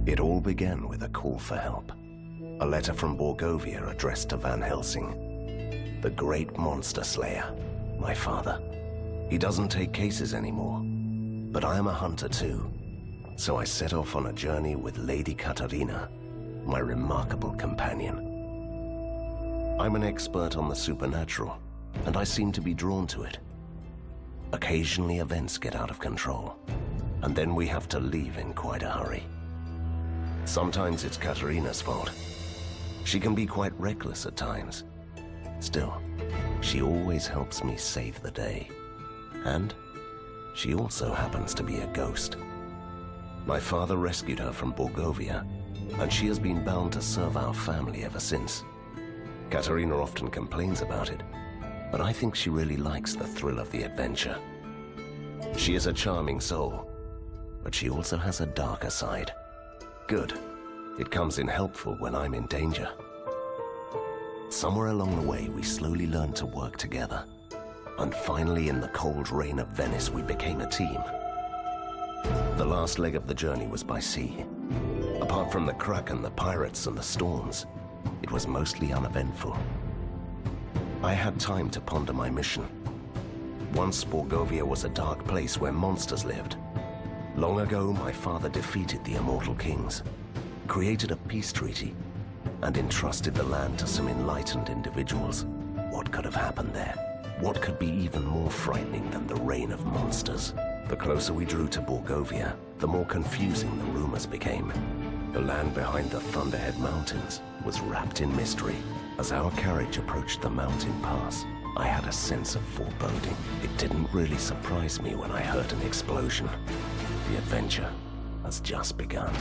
It all began with a call for help. A letter from Borgovia addressed to Van Helsing, the great monster slayer, my father. He doesn't take cases anymore, but I am a hunter too. So I set off on a journey with Lady Katarina, my remarkable companion. I'm an expert on the supernatural, and I seem to be drawn to it. Occasionally events get out of control, and then we have to leave in quite a hurry. Sometimes it's Katarina's fault. She can be quite reckless at times. Still, she always helps me save the day. And she also happens to be a ghost. My father rescued her from Borgovia, and she has been bound to serve our family ever since. Katarina often complains about it, but I think she really likes the thrill of the adventure. She is a charming soul, but she also has a darker side. Good. It comes in helpful when I'm in danger. Somewhere along the way, we slowly learned to work together. And finally, in the cold rain of Venice, we became a team. The last leg of the journey was by sea. Apart from the Kraken, the pirates, and the storms, it was mostly uneventful. I had time to ponder my mission. Once Borgovia was a dark place where monsters lived. Long ago, my father defeated the immortal kings, created a peace treaty, and entrusted the land to some enlightened individuals. What could have happened there? What could be even more frightening than the reign of monsters? The closer we drew to Borgovia, the more confusing the rumors became. The land behind the Thunderhead Mountains was wrapped in mystery. As our carriage approached the mountain pass, I had a sense of foreboding. It didn't really surprise me when I heard an explosion. The adventure has just begun.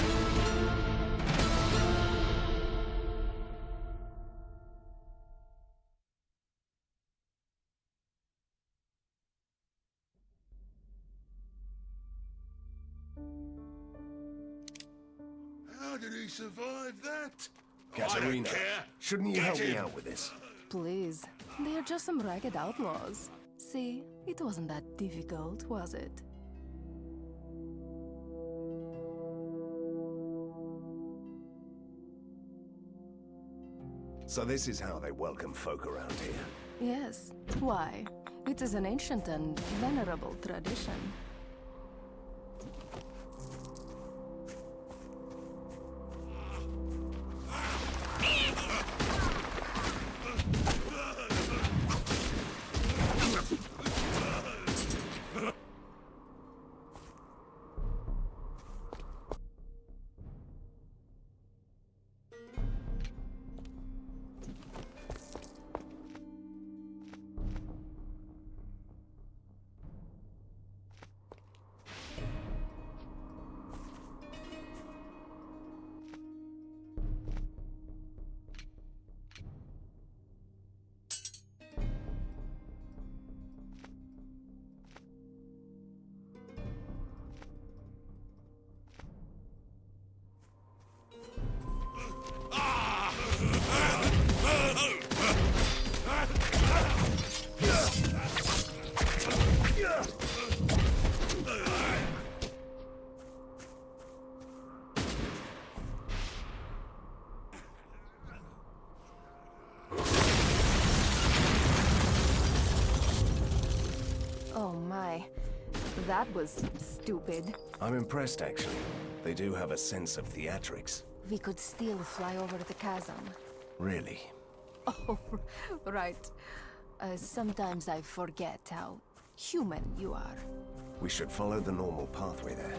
How did he survive that? Katarina, shouldn't you help me out with this? Please, they are just some ragged outlaws. See, it wasn't that difficult, was it? So this is how they welcome folk around here. Yes. Why? It is an ancient and venerable tradition. Oh my, that was stupid. I'm impressed, actually. They do have a sense of theatrics. We could still fly over the chasm. Really? Oh, right. Sometimes I forget how human you are. We should follow the normal pathway there.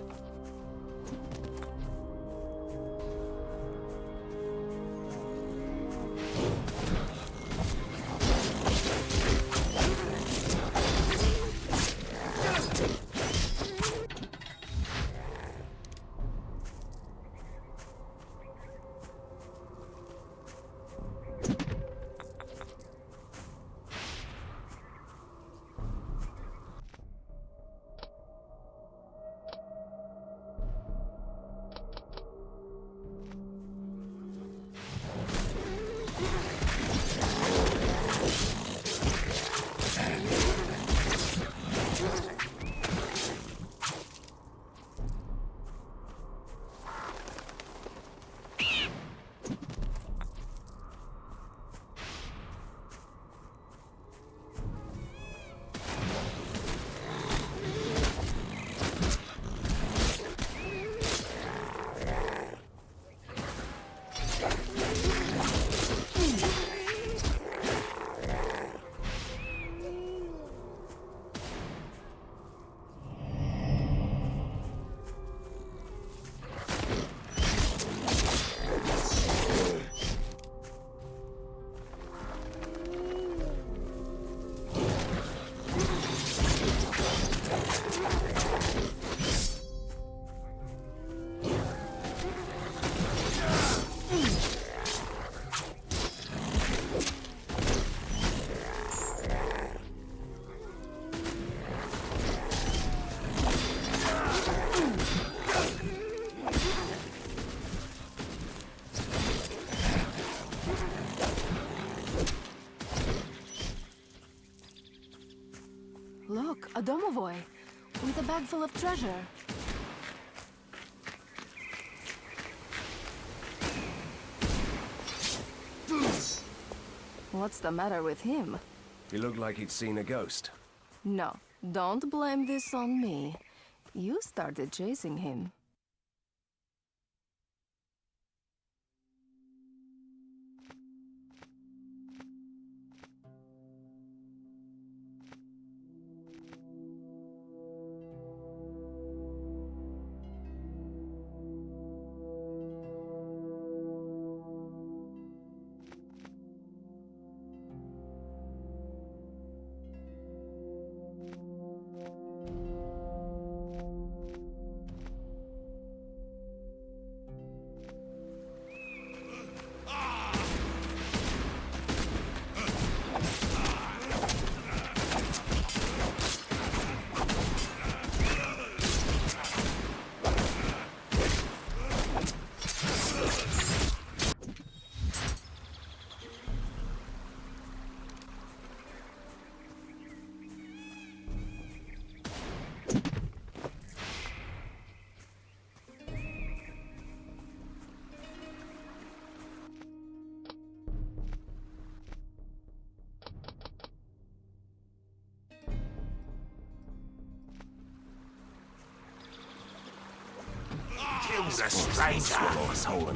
domovoi, with a bag full of treasure. What's the matter with him? He looked like he'd seen a ghost. No, don't blame this on me. You started chasing him. Kill the stranger.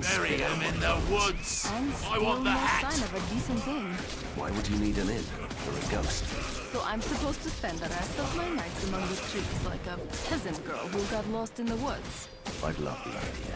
Bury him in the woods. And I still want the no hat. sign of a decent inn. Why would you need an inn for a ghost? So I'm supposed to spend the rest of my nights among the trees like a peasant girl who got lost in the woods. I'd love the idea.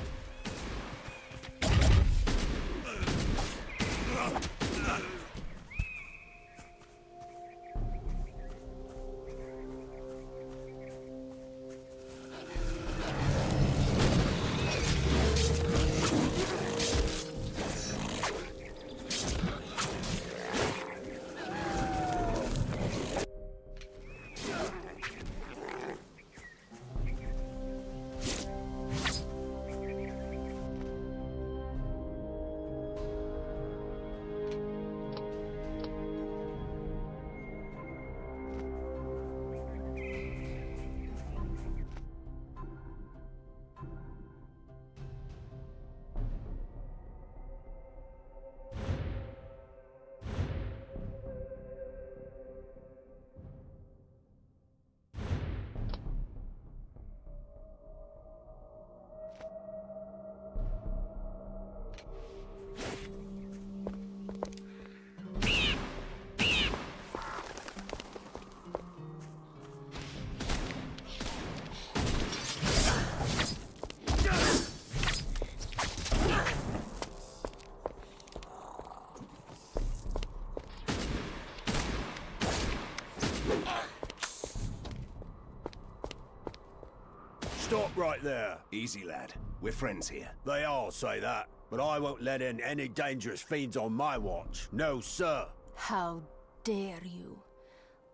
Stop right there. Easy, lad. We're friends here. They all say that, but I won't let in any dangerous fiends on my watch. No, sir. How dare you?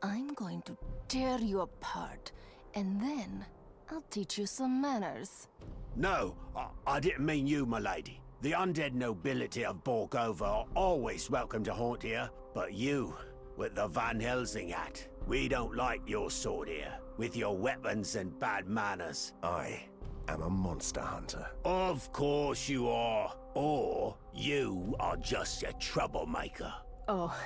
I'm going to tear you apart, and then I'll teach you some manners. No, I didn't mean you, my lady. The undead nobility of Borgova are always welcome to haunt here, but you, with the Van Helsing hat, we don't like your sword here, with your weapons and bad manners. I am a monster hunter. Of course you are. Or you are just a troublemaker. Oh,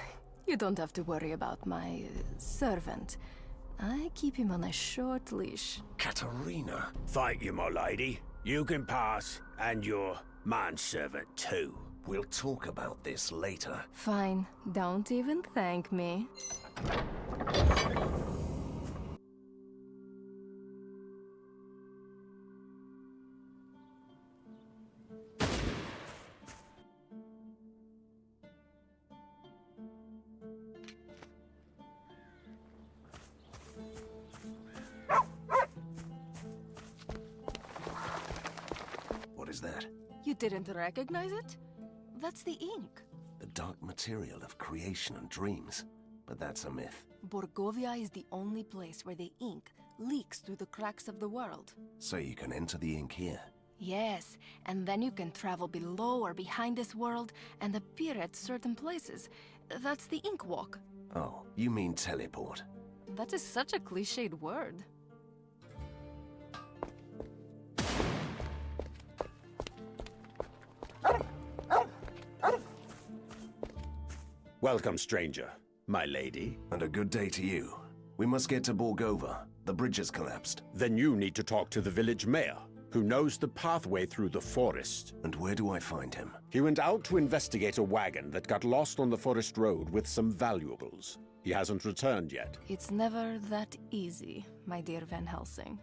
you don't have to worry about my servant. I keep him on a short leash. Katerina! Thank you, my lady. You can pass, and your manservant too. We'll talk about this later. Fine, don't even thank me. What is that? You didn't recognize it? That's the ink. The dark material of creation and dreams. But that's a myth. Borgovia is the only place where the ink leaks through the cracks of the world. So you can enter the ink here. Yes, and then you can travel below or behind this world and appear at certain places. That's the ink walk. Oh, you mean teleport. That is such a cliched word. Welcome, stranger, my lady. And a good day to you. We must get to Borgova. The bridge has collapsed. Then you need to talk to the village mayor, who knows the pathway through the forest. And where do I find him? He went out to investigate a wagon that got lost on the forest road with some valuables. He hasn't returned yet. It's never that easy, my dear Van Helsing.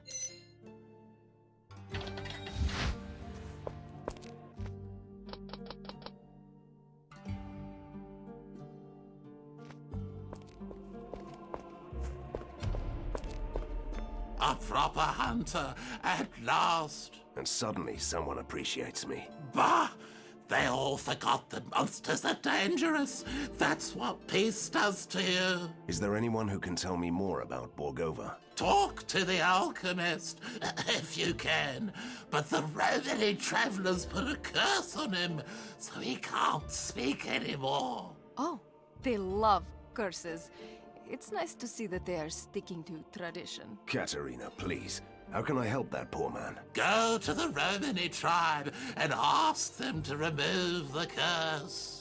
A proper hunter, at last. And suddenly someone appreciates me. Bah! They all forgot that monsters are dangerous. That's what peace does to you. Is there anyone who can tell me more about Borgova? Talk to the alchemist, if you can. But the Romany travelers put a curse on him, so he can't speak anymore. Oh, they love curses. It's nice to see that they are sticking to tradition. Katerina, please. How can I help that poor man? Go to the Romany tribe and ask them to remove the curse.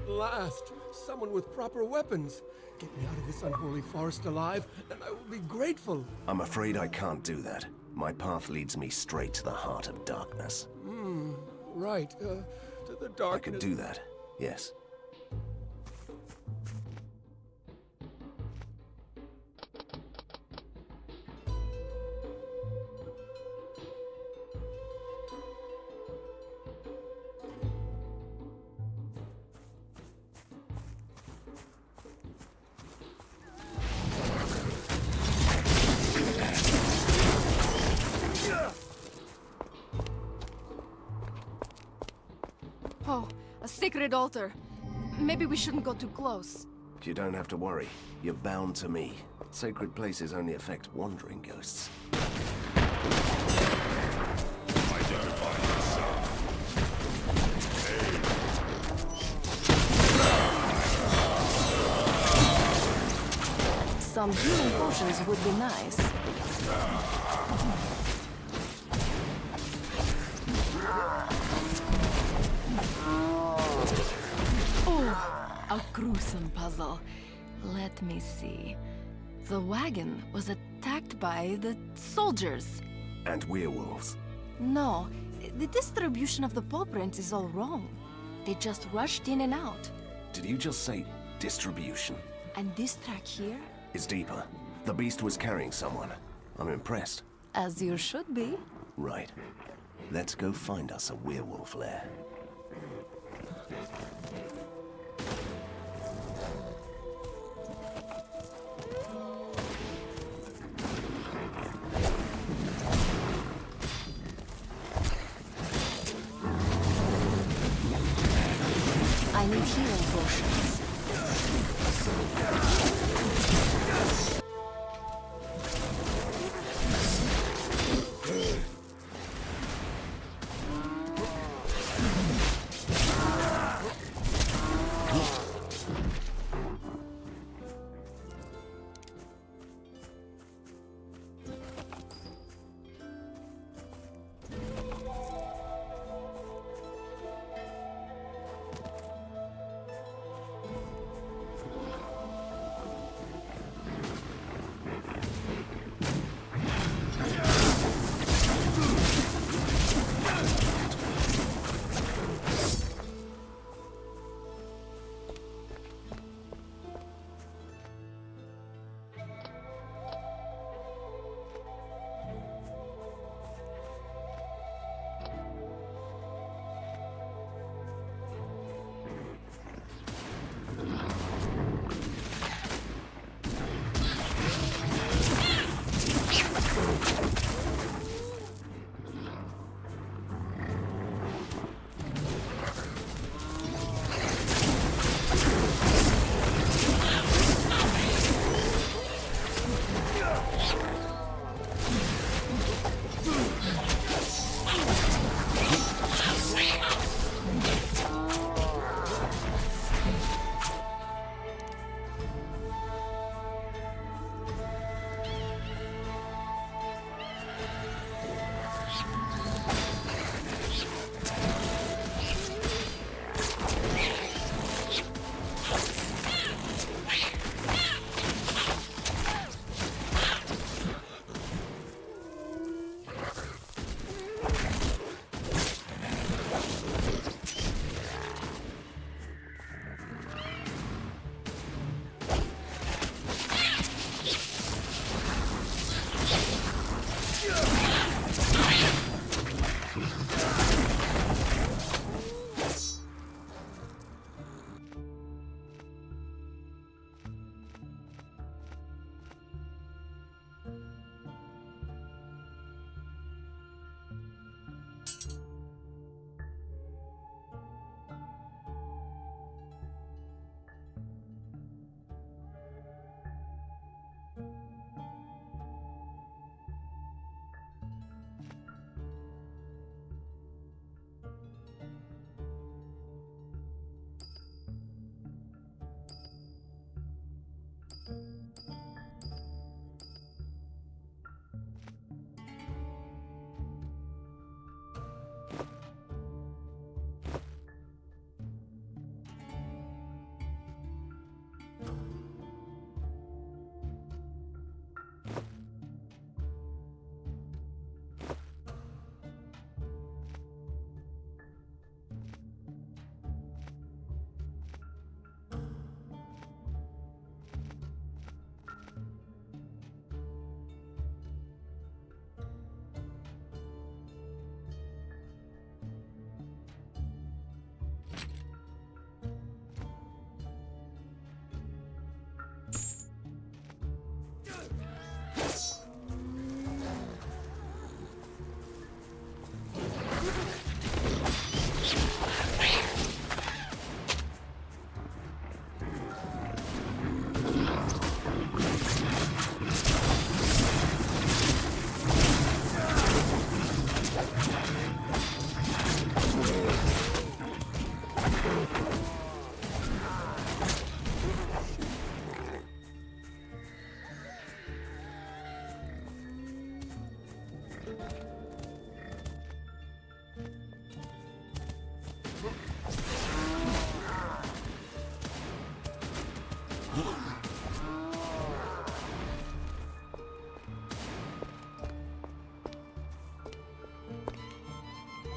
Last, someone with proper weapons. Get me out of this unholy forest alive, and I will be grateful. I'm afraid I can't do that. My path leads me straight to the heart of darkness. Right, to the I darkness. could do that, yes. Oh, a sacred altar. Maybe we shouldn't go too close. You don't have to worry. You're bound to me. Sacred places only affect wandering ghosts. Some healing potions would be nice. Oh, a gruesome puzzle. Let me see. The wagon was attacked by the soldiers. And werewolves. No, the distribution of the paw prints is all wrong. They just rushed in and out. Did you just say distribution? And this track here, Is deeper. The beast was carrying someone. I'm impressed. as you should be. Right. Let's go find us a werewolf lair. I need healing potions.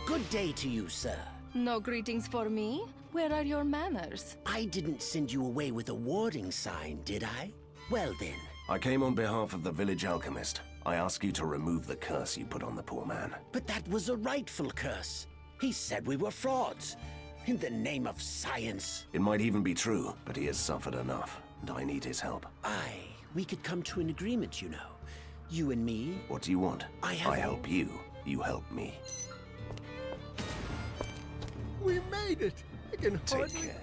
Good day to you, sir. No greetings for me? Where are your manners? I didn't send you away with a warning sign, did I? Well then. I came on behalf of the village alchemist. I ask you to remove the curse you put on the poor man. But that was a rightful curse. He said we were frauds. In the name of science. It might even be true, but he has suffered enough, and I need his help. Aye, we could come to an agreement, you know. You and me. What do you want? I help you. You help me. We made it! I can Take hardly... care.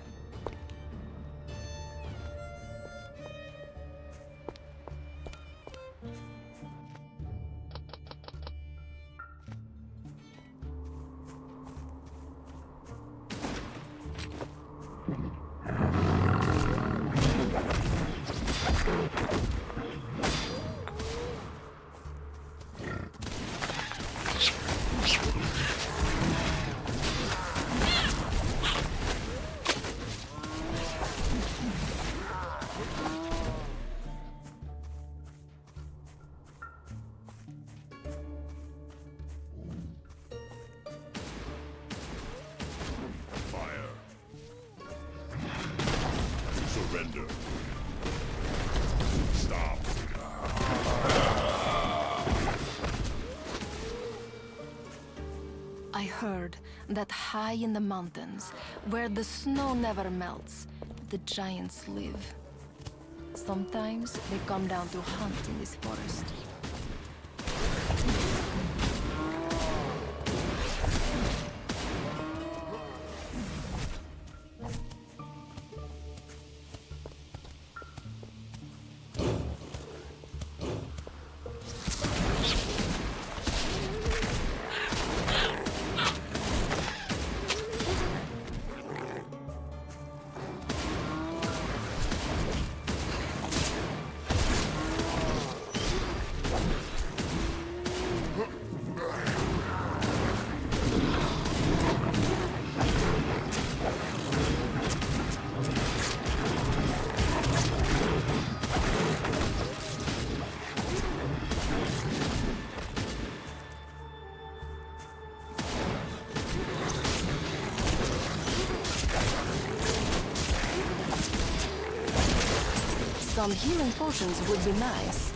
Surrender. Stop. I heard that high in the mountains, where the snow never melts, the giants live. Sometimes they come down to hunt in this forest. Some healing potions would be nice.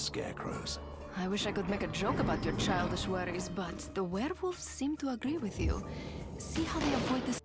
Scarecrows. I wish I could make a joke about your childish worries, but the werewolves seem to agree with you. See how they avoid this.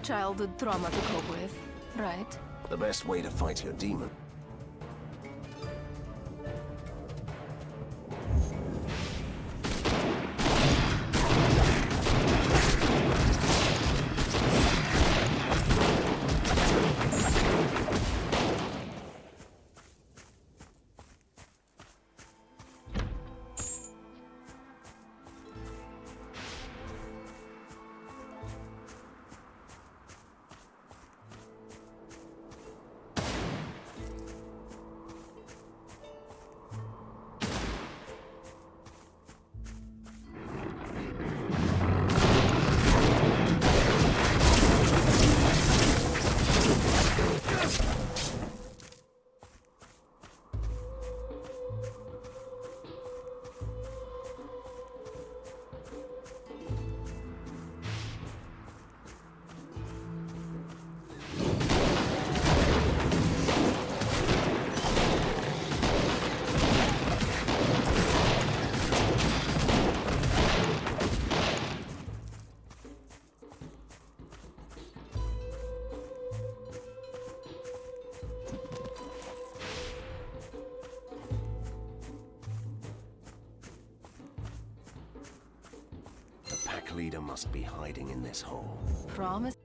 Childhood trauma to cope with, right? The best way to fight your demon. pack leader must be hiding in this hole. Promise